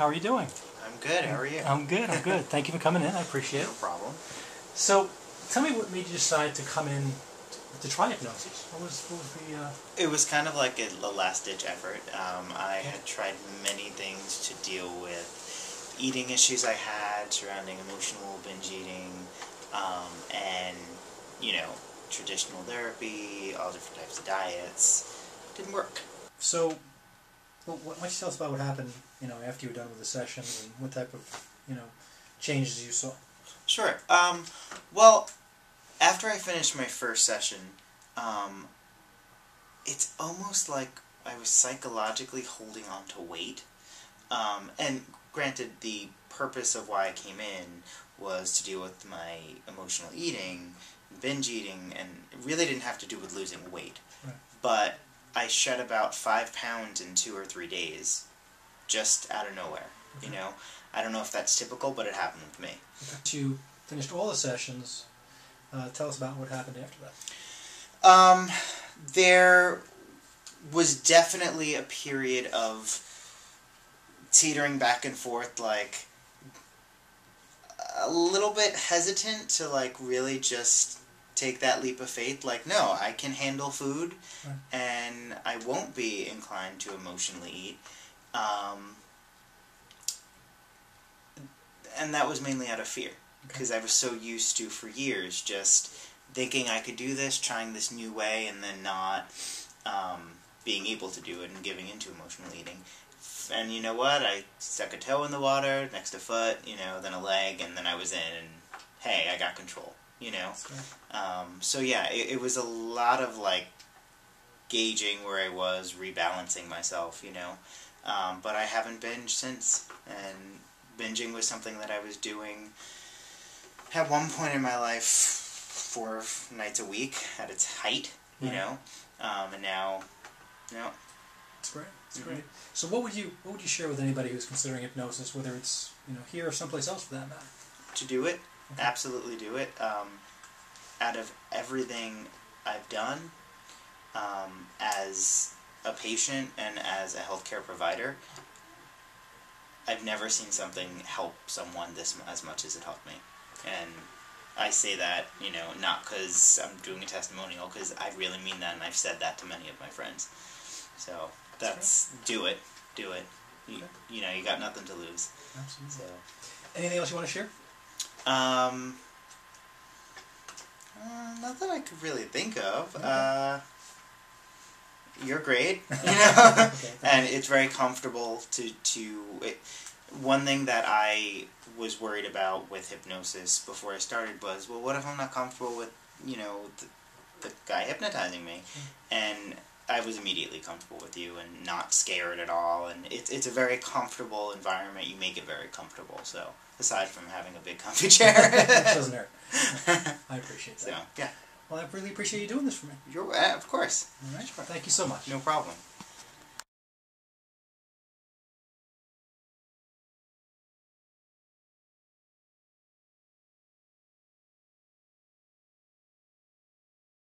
How are you doing? I'm good. How are you? I'm good. I'm good. Thank you for coming in. I appreciate it. No problem. So, tell me what made you decide to come in to try hypnosis. What was the... It was kind of like a last-ditch effort. I had tried many things to deal with eating issues I had surrounding emotional binge eating, and, you know, traditional therapy, all different types of diets. Didn't work. So, why don't you tell us about what happened, after you were done with the session and what type of, changes you saw? Sure. Well, after I finished my first session, it's almost like I was psychologically holding on to weight. And granted, the purpose of why I came in was to deal with my emotional eating, binge eating, and it really didn't have to do with losing weight. Right. But I shed about 5 pounds in 2 or 3 days, just out of nowhere. Okay. I don't know if that's typical, but it happened with me. Okay. You finished all the sessions. Tell us about what happened after that. There was definitely a period of teetering back and forth, like a little bit hesitant to really just take that leap of faith, no, I can handle food, right, and I won't be inclined to emotionally eat. And that was mainly out of fear, because I was so used to, for years, just thinking I could do this, trying this new way, and then not being able to do it and giving into emotional eating. And you know what? I stuck a toe in the water, next a foot, then a leg, and then I was in, and hey, I got control, So yeah, it was a lot of gauging where I was, rebalancing myself, but I haven't binged since, and binging was something that I was doing at one point in my life 4 nights a week at its height, and now, That's great. That's great. So what would you share with anybody who's considering hypnosis, whether it's here or someplace else for that matter? To do it, absolutely do it. Out of everything I've done, as a patient and as a healthcare provider, I've never seen something help someone as much as it helped me. And I say that, not because I'm doing a testimonial, because I really mean that, and I've said that to many of my friends. So do it. You got nothing to lose. Absolutely. So, anything else you want to share? Not that I could really think of. You're great, and it's very comfortable one thing that I was worried about with hypnosis before I started was, well, what if I'm not comfortable with, the guy hypnotizing me? And I was immedately comfortable with you and not scared at all, and it's a very comfortable environment. You make it very comfortable, so aside from having a big comfy chair. It doesn't hurt. I appreciate that. So, yeah. Well, I really appreciate you doing this for me. Of course. All right. Thank you so much. No problem.